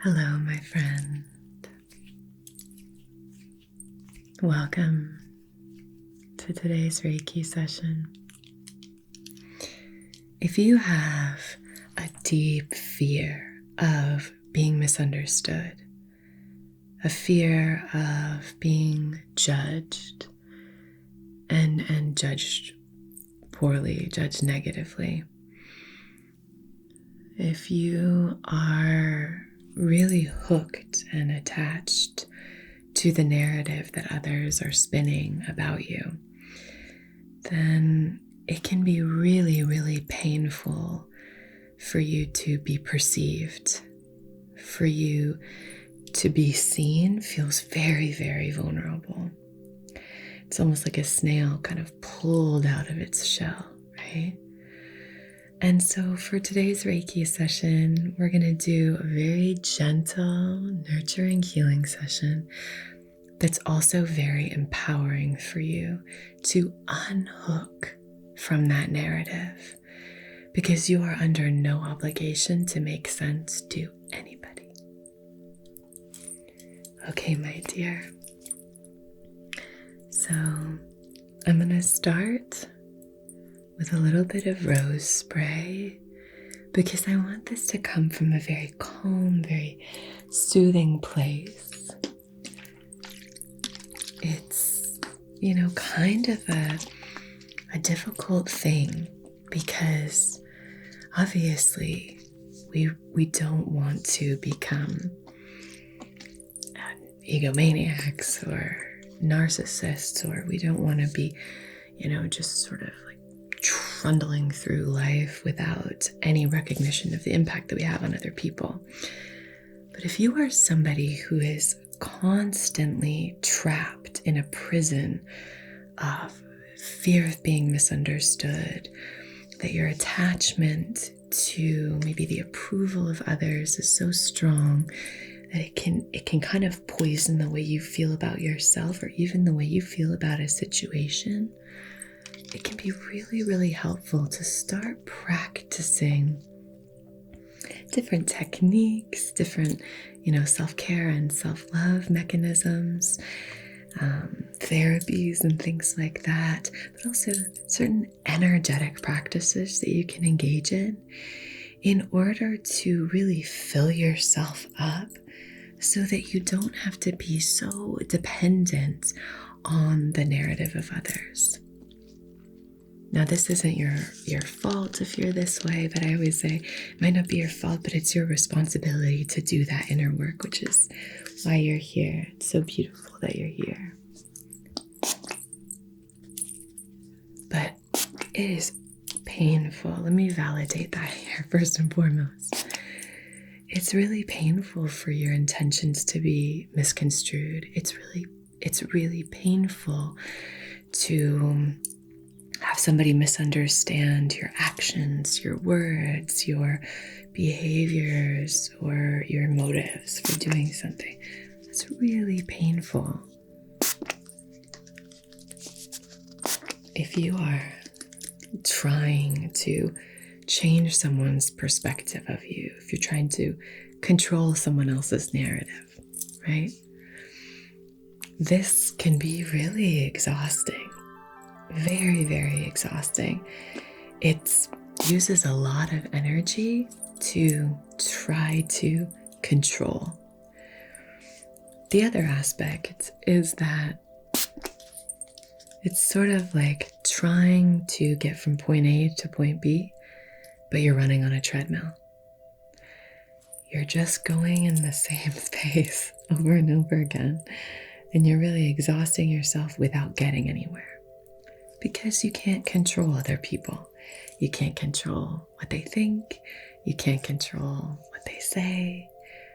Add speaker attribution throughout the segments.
Speaker 1: Hello, my friend. Welcome to today's Reiki session. If you have a deep fear of being misunderstood, a fear of being judged and judged poorly, judged negatively, if you are really hooked and attached to the narrative that others are spinning about you, then it can be really, really painful for you to be perceived. For you to be seen feels very, very vulnerable. It's almost like a snail kind of pulled out of its shell, right? And so for today's Reiki session, we're going to do a very gentle, nurturing healing session that's also very empowering for you to unhook from that narrative, because you are under no obligation to make sense to anybody. Okay, my dear. So I'm going to start with a little bit of rose spray, because I want this to come from a very calm, very soothing place. It's, kind of a difficult thing, because obviously we don't want to become egomaniacs or narcissists, or we don't want to be, just sort of like trundling through life without any recognition of the impact that we have on other people. But if you are somebody who is constantly trapped in a prison of fear of being misunderstood, that your attachment to maybe the approval of others is so strong that it can kind of poison the way you feel about yourself, or even the way you feel about a situation, it can be really, really helpful to start practicing different techniques, different, self-care and self-love mechanisms, therapies and things like that, but also certain energetic practices that you can engage in order to really fill yourself up, so that you don't have to be so dependent on the narrative of others. Now, this isn't your fault if you're this way, but I always say it might not be your fault, but it's your responsibility to do that inner work, which is why you're here. It's so beautiful that you're here. But it is painful. Let me validate that here first and foremost. It's really painful for your intentions to be misconstrued. It's really painful to have somebody misunderstand your actions, your words, your behaviors, or your motives for doing something. It's really painful. If you are trying to change someone's perspective of you, if you're trying to control someone else's narrative, right? This can be really exhausting. Very, very exhausting. It uses a lot of energy to try to control. The other aspect is that it's sort of like trying to get from point A to point B, but you're running on a treadmill. You're just going in the same space over and over again, and you're really exhausting yourself without getting anywhere. Because you can't control other people. You can't control what they think. You can't control what they say,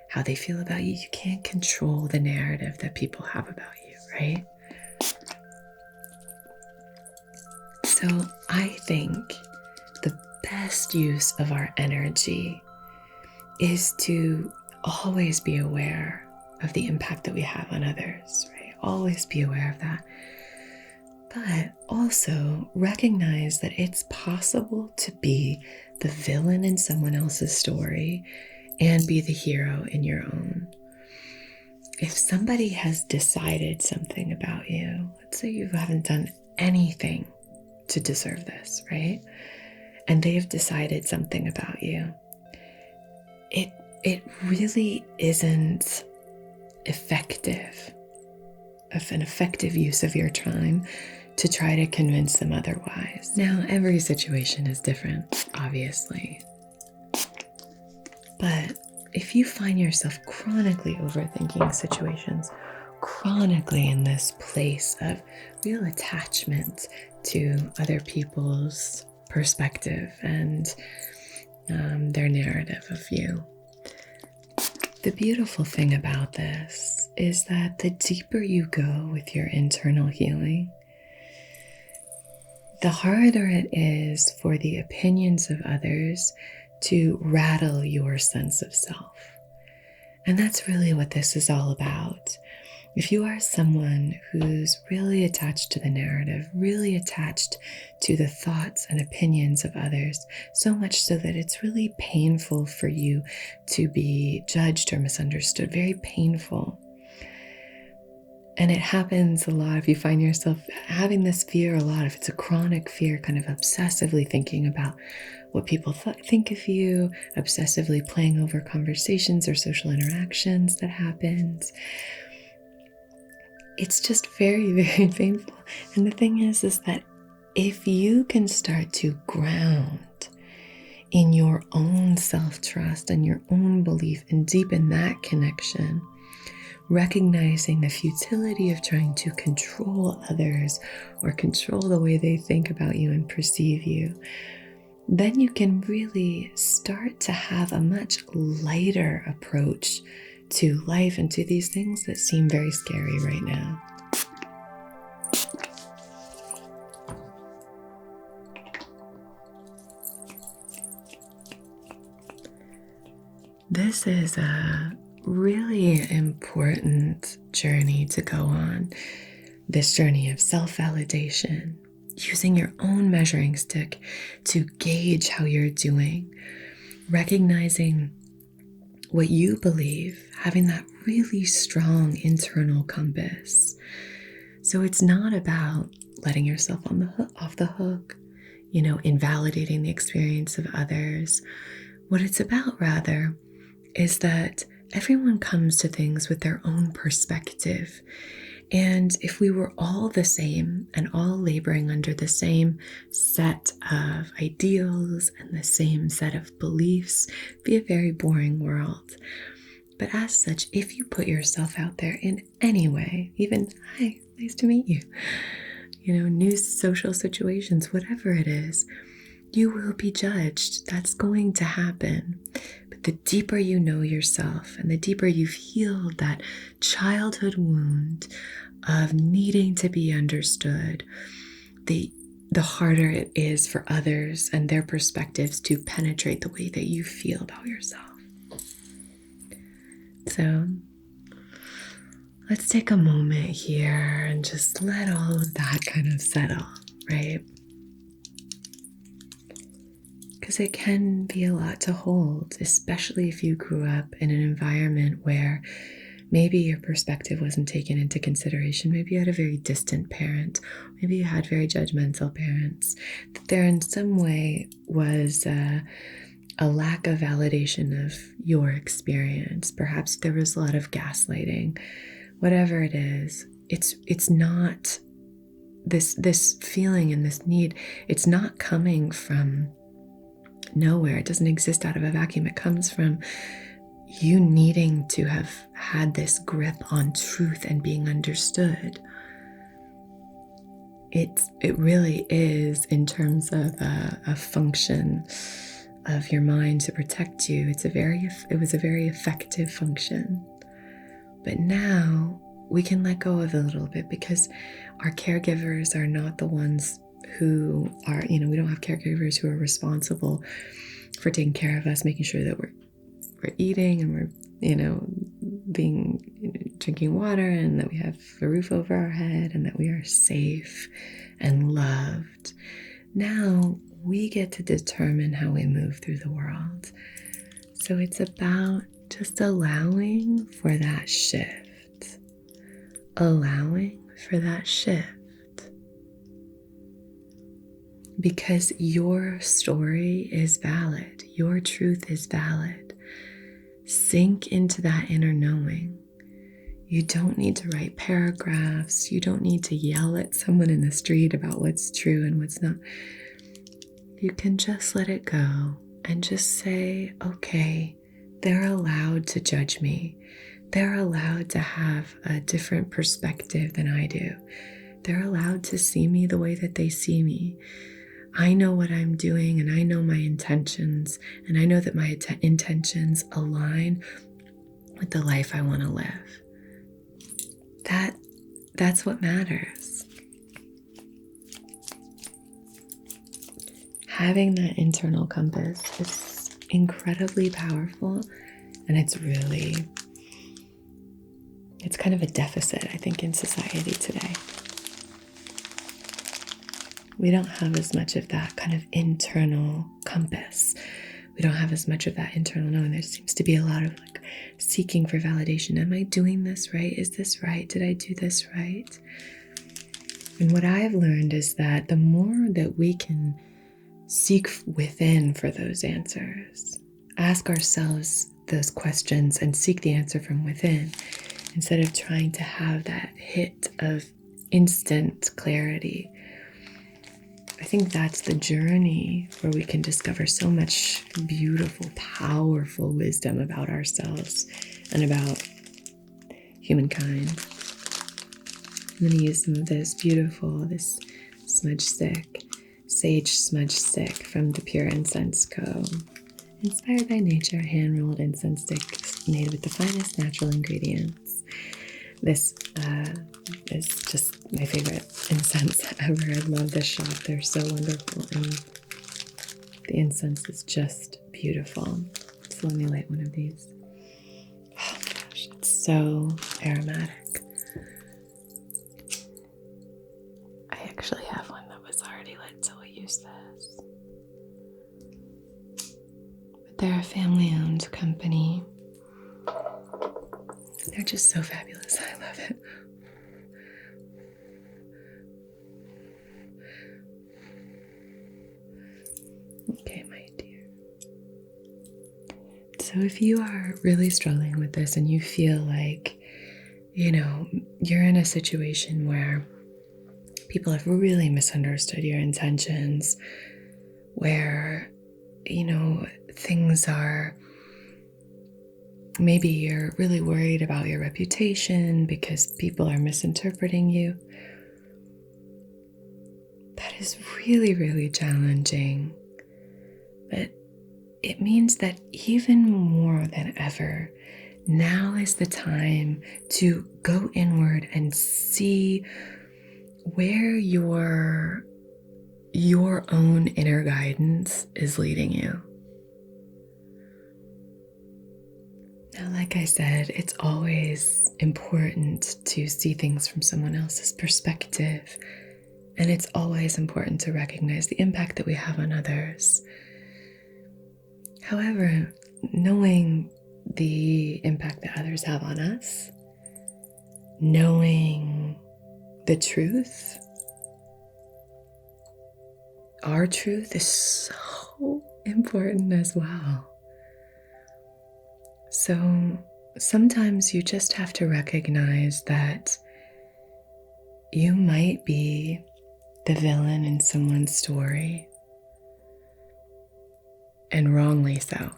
Speaker 1: how they feel about you. You can't control the narrative that people have about you, right? So I think the best use of our energy is to always be aware of the impact that we have on others, right? Always be aware of that. But also recognize that it's possible to be the villain in someone else's story and be the hero in your own. If somebody has decided something about you, let's say you haven't done anything to deserve this, right? And they have decided something about you, it really isn't effective, an effective use of your time to try to convince them otherwise. Now, every situation is different, obviously. But if you find yourself chronically overthinking situations, chronically in this place of real attachment to other people's perspective and their narrative of you, the beautiful thing about this is that the deeper you go with your internal healing, the harder it is for the opinions of others to rattle your sense of self. And that's really what this is all about. If you are someone who's really attached to the narrative, really attached to the thoughts and opinions of others, so much so that it's really painful for you to be judged or misunderstood, very painful. And it happens a lot if you find yourself having this fear a lot, if it's a chronic fear, kind of obsessively thinking about what people think of you, obsessively playing over conversations or social interactions that happens. It's just very, very painful. And the thing is that if you can start to ground in your own self-trust and your own belief and deepen that connection, recognizing the futility of trying to control others or control the way they think about you and perceive you, then you can really start to have a much lighter approach to life and to these things that seem very scary right now. This is a really important journey to go on. This journey of self-validation, using your own measuring stick to gauge how you're doing, recognizing what you believe, having that really strong internal compass. So it's not about letting yourself off the hook, invalidating the experience of others. What it's about, rather, is that everyone comes to things with their own perspective. And if we were all the same and all laboring under the same set of ideals and the same set of beliefs, it'd be a very boring world. But as such, if you put yourself out there in any way, even, hi, nice to meet you, new social situations, whatever it is, you will be judged. That's going to happen. But the deeper you know yourself and the deeper you've healed that childhood wound of needing to be understood, the harder it is for others and their perspectives to penetrate the way that you feel about yourself. So let's take a moment here and just let all of that kind of settle, right? Because it can be a lot to hold, especially if you grew up in an environment where maybe your perspective wasn't taken into consideration. Maybe you had a very distant parent. Maybe you had very judgmental parents. That there in some way was a lack of validation of your experience. Perhaps there was a lot of gaslighting. Whatever it is, it's not this feeling and this need. It's not coming from nowhere. It doesn't exist out of a vacuum. It comes from you needing to have had this grip on truth and being understood. It really is, in terms of a function of your mind to protect you. It was a very effective function. But now we can let go of it a little bit, because our caregivers are not the ones who are, we don't have caregivers who are responsible for taking care of us, making sure that we're eating and we're, drinking water, and that we have a roof over our head, and that we are safe and loved. Now we get to determine how we move through the world. So it's about just allowing for that shift. Allowing for that shift. Because your story is valid. Your truth is valid. Sink into that inner knowing. You don't need to write paragraphs. You don't need to yell at someone in the street about what's true and what's not. You can just let it go and just say, okay, they're allowed to judge me. They're allowed to have a different perspective than I do. They're allowed to see me the way that they see me. I know what I'm doing and I know my intentions, and I know that my intentions align with the life I want to live. That's what matters. Having that internal compass is incredibly powerful, and it's kind of a deficit, I think, in society today. We don't have as much of that kind of internal compass. We don't have as much of that internal knowing. There seems to be a lot of seeking for validation. Am I doing this right? Is this right? Did I do this right? And what I've learned is that the more that we can seek within for those answers, ask ourselves those questions and seek the answer from within, instead of trying to have that hit of instant clarity. I think that's the journey where we can discover so much beautiful, powerful wisdom about ourselves and about humankind. I'm going to use some of this smudge stick, sage smudge stick from the Pure Incense Co. Inspired by nature, hand-rolled incense sticks made with the finest natural ingredients. This is just my favorite incense ever. I love this shop. They're so wonderful, and the incense is just beautiful. So let me light one of these. Oh my gosh, it's so aromatic. I actually have one that was already lit, so we'll use this. But they're a family-owned company. They're just so fabulous. I love it. Okay, my dear. So if you are really struggling with this and you feel like, you're in a situation where people have really misunderstood your intentions, where, things are, maybe you're really worried about your reputation because people are misinterpreting you. That is really, really challenging. But it means that even more than ever, now is the time to go inward and see where your own inner guidance is leading you. Now, like I said, it's always important to see things from someone else's perspective, and it's always important to recognize the impact that we have on others. However, knowing the impact that others have on us, knowing the truth, our truth is so important as well. So sometimes you just have to recognize that you might be the villain in someone's story, and wrongly so,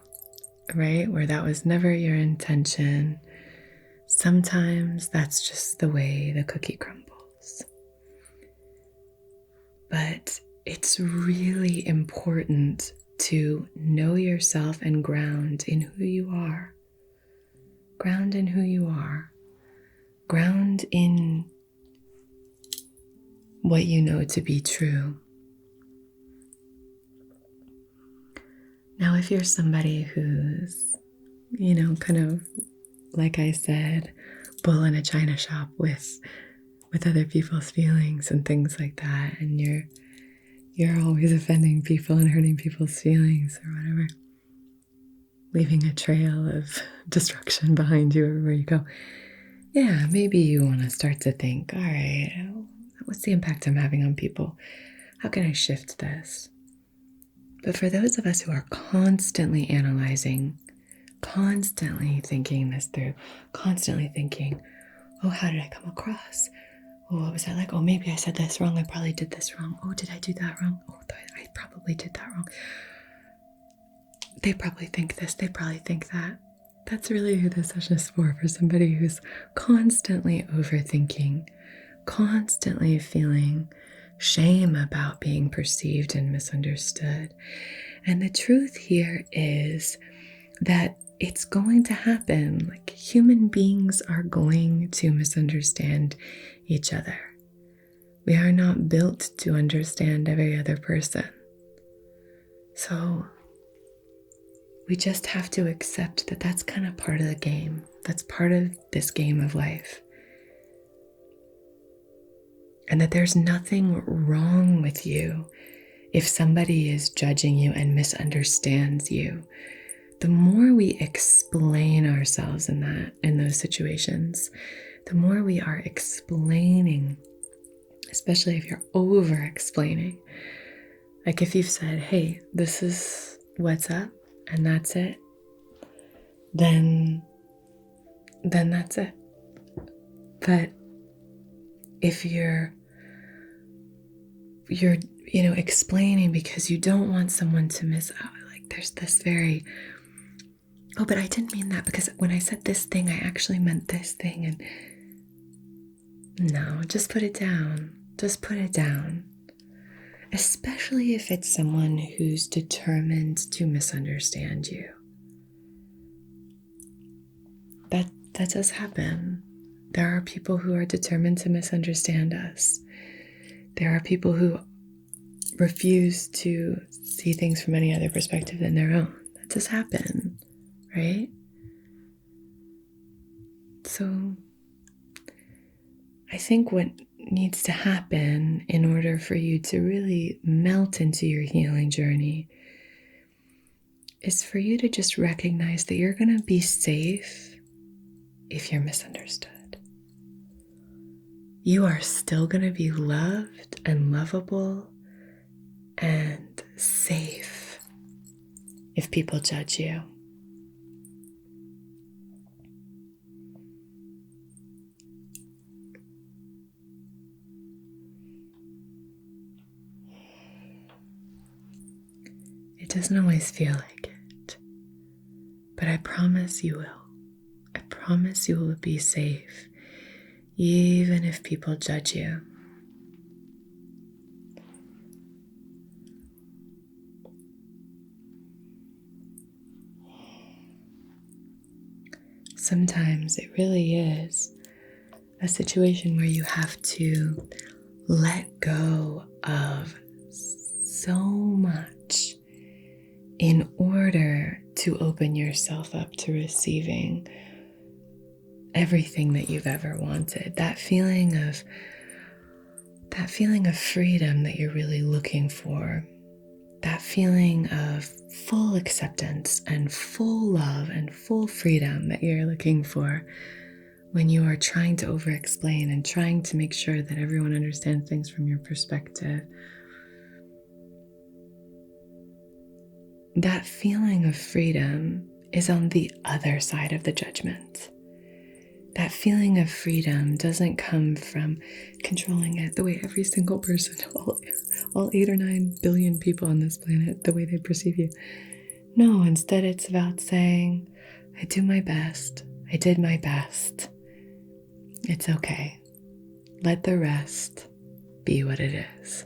Speaker 1: right? Where that was never your intention. Sometimes that's just the way the cookie crumbles. But it's really important to know yourself and ground in who you are. Ground in who you are. Ground in what you know to be true. Now, if you're somebody who's, kind of, like I said, bull in a china shop with other people's feelings and things like that, and you're always offending people and hurting people's feelings or whatever, leaving a trail of destruction behind you everywhere you go. Yeah, maybe you want to start to think, all right, what's the impact I'm having on people? How can I shift this? But for those of us who are constantly analyzing, constantly thinking this through, constantly thinking, oh, how did I come across? Oh, what was that like? Oh, maybe I said this wrong. I probably did this wrong. Oh, did I do that wrong? Oh, I probably did that wrong. They probably think this. They probably think that. That's really who this session is for somebody who's constantly overthinking, constantly feeling shame about being perceived and misunderstood. And the truth here is that it's going to happen. Like, human beings are going to misunderstand each other. We are not built to understand every other person. So we just have to accept that that's kind of part of the game. That's part of this game of life. And that there's nothing wrong with you if somebody is judging you and misunderstands you. The more we explain ourselves in those situations, the more we are explaining, especially if you're over explaining. Like if you've said, hey, this is what's up and that's it, then that's it. But if you're explaining because you don't want someone to miss out, like there's this very, oh, but I didn't mean that because when I said this thing, I actually meant this thing. And no, just put it down. Just put it down. Especially if it's someone who's determined to misunderstand you. That does happen. There are people who are determined to misunderstand us. There are people who refuse to see things from any other perspective than their own. That does happen, right? So I think what needs to happen in order for you to really melt into your healing journey is for you to just recognize that you're going to be safe if you're misunderstood. You are still going to be loved and lovable and safe if people judge you. It doesn't always feel like it, but I promise you will. I promise you will be safe, even if people judge you. Sometimes it really is a situation where you have to let go of so much in order to open yourself up to receiving everything that you've ever wanted. That feeling of freedom that you're really looking for. That feeling of full acceptance and full love and full freedom that you're looking for when you are trying to over-explain and trying to make sure that everyone understands things from your perspective. That feeling of freedom is on the other side of the judgment. That feeling of freedom doesn't come from controlling it the way every single person, all 8 or 9 billion people on this planet, the way they perceive you. No, instead it's about saying, I do my best. I did my best. It's okay. Let the rest be what it is.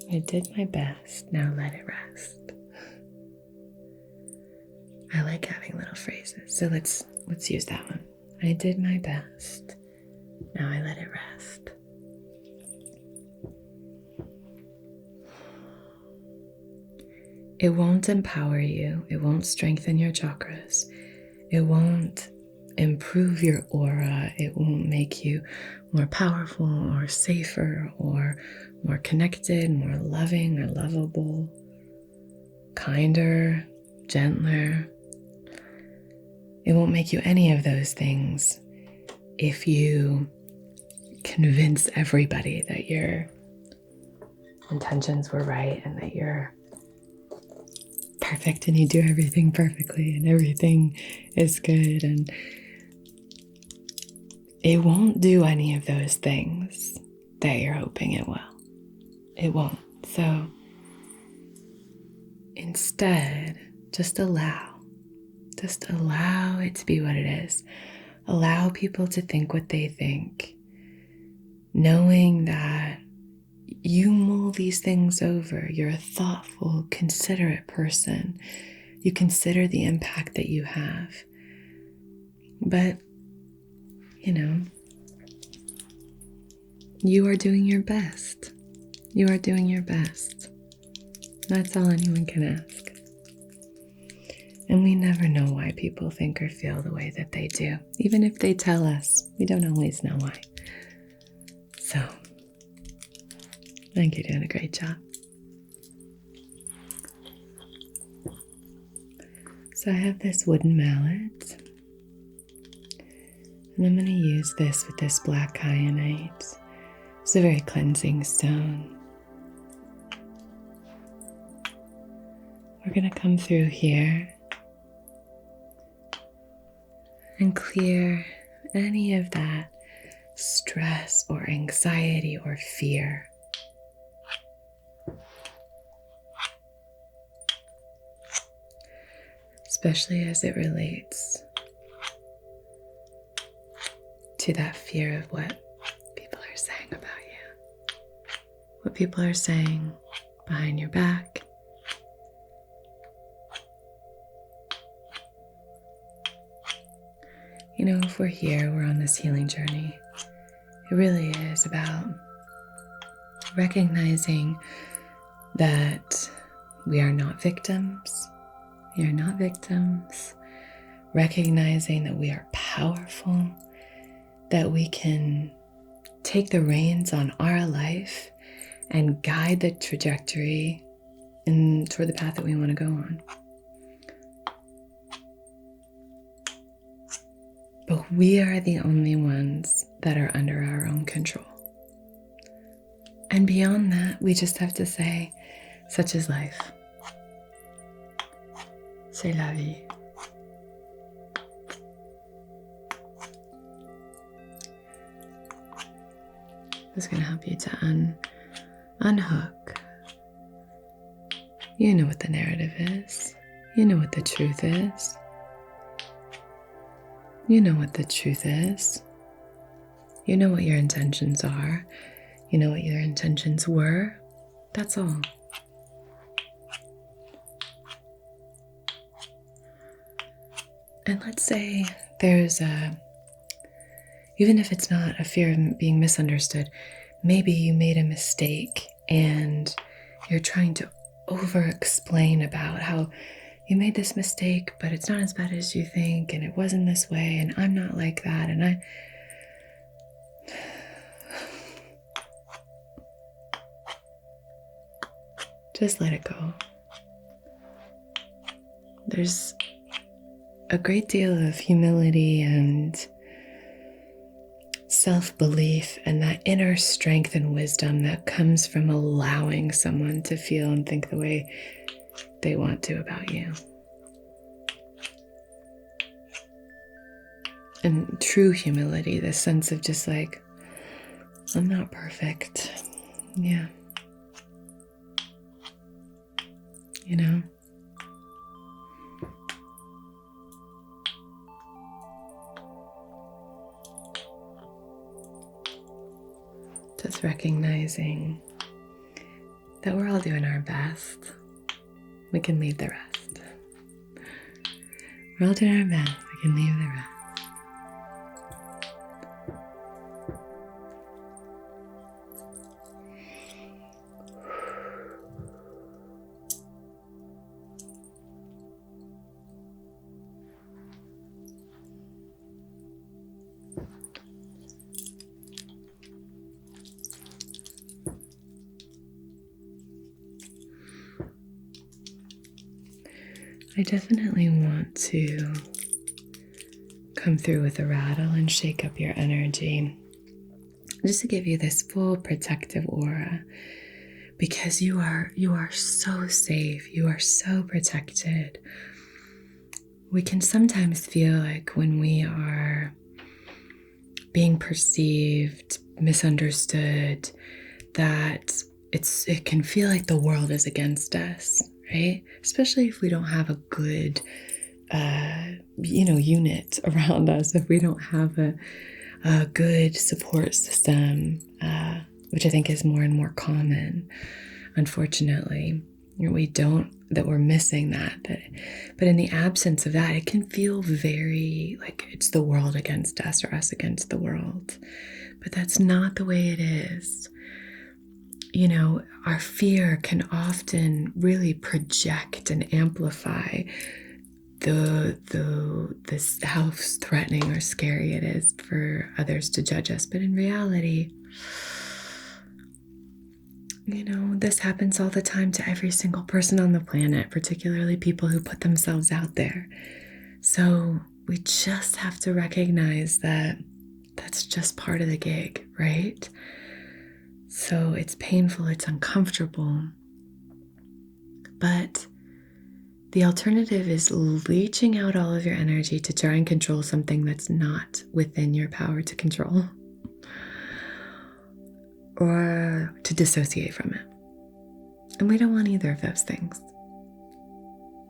Speaker 1: I did my best, now let it rest. I like having little phrases, so let's use that one. I did my best, now I let it rest. It won't empower you, it won't strengthen your chakras, it won't improve your aura. It won't make you more powerful or safer or more connected, more loving or lovable, kinder, gentler. It won't make you any of those things if you convince everybody that your intentions were right and that you're perfect and you do everything perfectly and everything is good. And it won't do any of those things that you're hoping it will. It won't. So instead, just allow it to be what it is. Allow people to think what they think, knowing that you mull these things over. You're a thoughtful, considerate person. You consider the impact that you have. But, you are doing your best. You are doing your best. That's all anyone can ask. And we never know why people think or feel the way that they do. Even if they tell us, we don't always know why. So, I think you're doing a great job. So I have this wooden mallet. And I'm going to use this with this black kyanite. It's a very cleansing stone. We're going to come through here and clear any of that stress or anxiety or fear. Especially as it relates to that fear of what people are saying about you, what people are saying behind your back. If we're here, we're on this healing journey. It really is about recognizing that we are not victims. We are not victims. Recognizing that we are powerful, that we can take the reins on our life and guide the trajectory toward the path that we want to go on. But we are the only ones that are under our own control. And beyond that, we just have to say, such is life. C'est la vie. This is going to help you to unhook. You know what the narrative is. You know what the truth is. You know what the truth is. You know what your intentions are. You know what your intentions were. That's all. And let's say there's even if it's not a fear of being misunderstood, maybe you made a mistake and you're trying to over-explain about how you made this mistake, but it's not as bad as you think, and it wasn't this way, and I'm not like that, and I... Just let it go. There's a great deal of humility and self-belief and that inner strength and wisdom that comes from allowing someone to feel and think the way they want to about you. And true humility, this sense of just like, I'm not perfect. Yeah. Just recognizing that we're all doing our best. We can leave the rest. We're all doing our best. We can leave the rest. I definitely want to come through with a rattle and shake up your energy, just to give you this full protective aura, because you are so safe, you are so protected. We can sometimes feel like when we are being perceived, misunderstood, that it can feel like the world is against us, right? Especially if we don't have a good unit around us, if we don't have a good support system, which I think is more and more common, unfortunately. We're missing that. But in the absence of that, it can feel very like it's the world against us or us against the world. But that's not the way it is. Our fear can often really project and amplify this how threatening or scary it is for others to judge us. But in reality, this happens all the time to every single person on the planet, particularly people who put themselves out there. So we just have to recognize that that's just part of the gig, right? So it's painful, it's uncomfortable, but the alternative is leeching out all of your energy to try and control something that's not within your power to control, or to dissociate from it. And we don't want either of those things.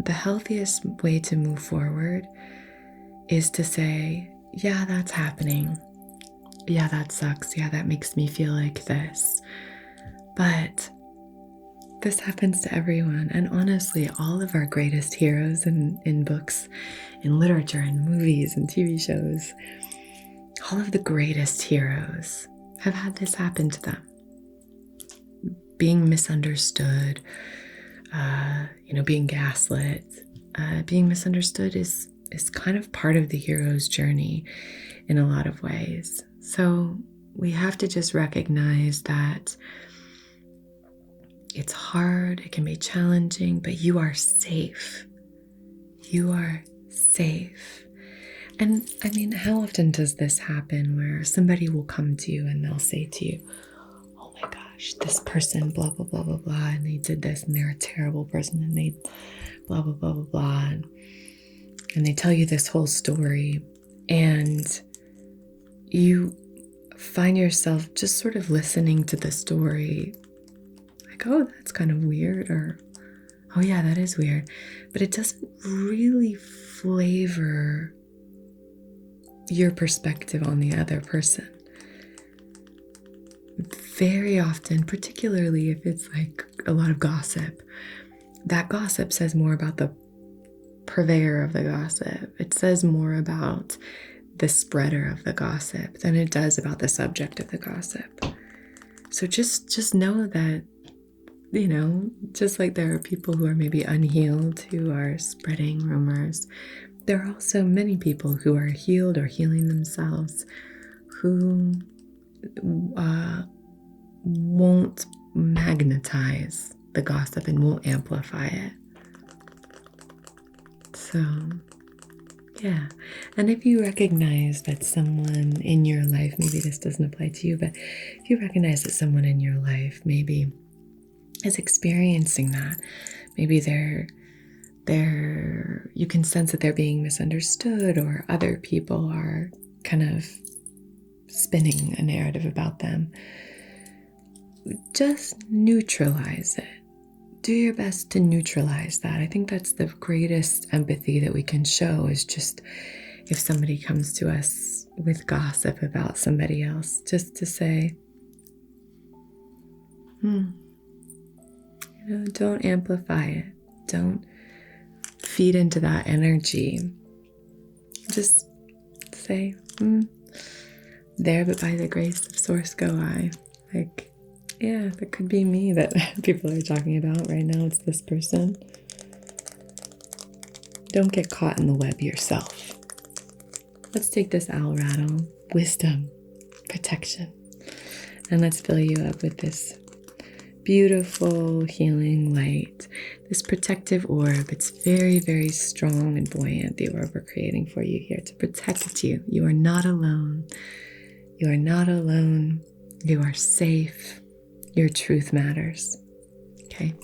Speaker 1: The healthiest way to move forward is to say, yeah, that's happening. Yeah, that sucks. Yeah, that makes me feel like this. But this happens to everyone. And honestly, all of our greatest heroes in books, in literature, in movies, and TV shows, all of the greatest heroes have had this happen to them. Being misunderstood, being gaslit, being misunderstood is kind of part of the hero's journey in a lot of ways. So we have to just recognize that it's hard, it can be challenging, but you are safe. You are safe. And I mean, how often does this happen where somebody will come to you and they'll say to you, oh my gosh, this person, blah, blah, blah, blah, blah, and they did this and they're a terrible person and they blah, blah, blah, blah, blah. And they tell you this whole story and you find yourself just sort of listening to the story like, oh, that's kind of weird, or oh yeah, that is weird. But it doesn't really flavor your perspective on the other person. Very often, particularly if it's like a lot of gossip, that gossip says more about the purveyor of the gossip. It says more about the spreader of the gossip than it does about the subject of the gossip. So just know that, just like there are people who are maybe unhealed who are spreading rumors, there are also many people who are healed or healing themselves who won't magnetize the gossip and won't amplify it. So, yeah. And if you recognize that someone in your life, maybe this doesn't apply to you, but if you recognize that someone in your life maybe is experiencing that, maybe you can sense that they're being misunderstood, or other people are kind of spinning a narrative about them, just neutralize it. Do your best to neutralize that. I think that's the greatest empathy that we can show, is just if somebody comes to us with gossip about somebody else, just to say, don't amplify it. Don't feed into that energy. Just say, there but by the grace of source go I. Like, yeah, that could be me that people are talking about right now. It's this person. Don't get caught in the web yourself. Let's take this owl rattle, wisdom, protection, and let's fill you up with this beautiful healing light, this protective orb. It's very, very strong and buoyant, the orb we're creating for you here to protect you. You are not alone. You are not alone. You are safe. Your truth matters. Okay?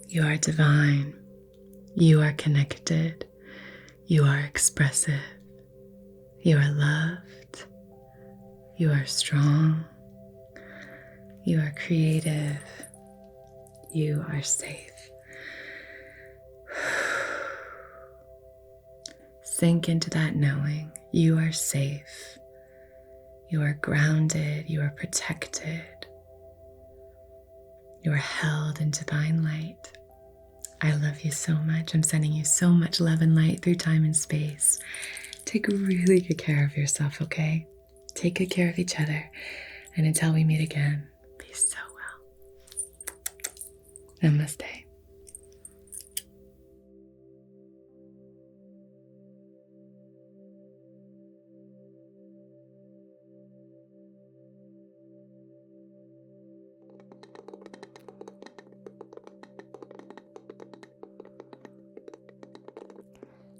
Speaker 1: You are divine. You are connected. You are expressive. You are loved. You are strong. You are creative. You are safe. Sink into that knowing. You are safe. You are grounded. You are protected. You are held in divine light. I love you so much. I'm sending you so much love and light through time and space. Take really good care of yourself, okay? Take good care of each other. And until we meet again, be so well. Namaste.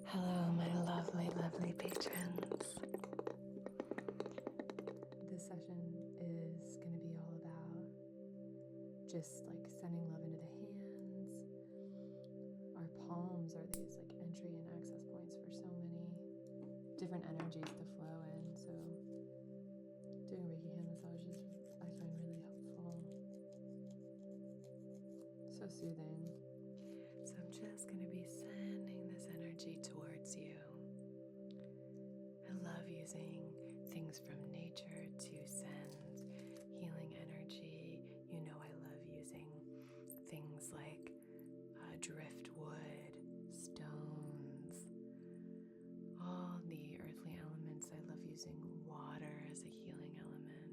Speaker 1: Hello, my lovely, lovely patrons. This session is going to be all about just like sending love into the hands. Our palms are these like entry and access points for so many different energies to flow in. So doing Reiki hand massages I find really helpful. So soothing. So I'm just going to be sending this energy towards you. I love using things from nature to send healing energy. You know I love using things like driftwood, stones, all the earthly elements. I love using water as a healing element.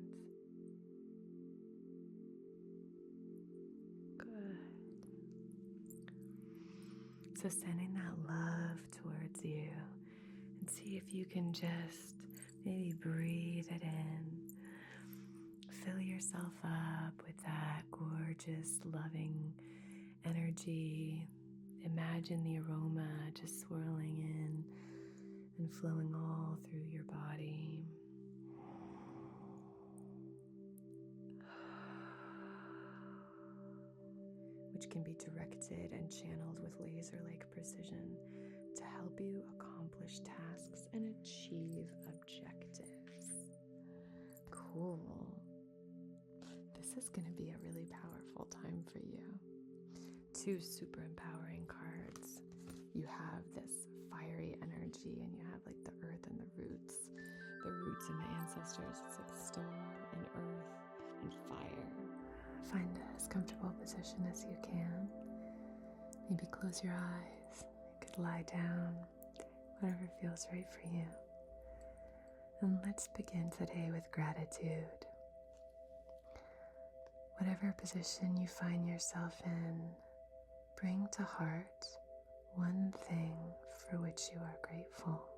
Speaker 1: Good. So sending that love towards you, and see if you can just maybe breathe it in. Fill yourself up with that gorgeous, loving energy. Imagine the aroma just swirling in and flowing all through your body. Which can be directed and channeled with laser-like precision to help you accomplish tasks and achieve objectives. Cool. This is going to be a really powerful time for you. 2 super empowering cards. You have this fiery energy, and you have like the earth and the roots and the ancestors. It's like stone and earth and fire. Find as comfortable a position as you can. Maybe close your eyes. You could lie down, whatever feels right for you. And let's begin today with gratitude. Whatever position you find yourself in, bring to heart one thing for which you are grateful.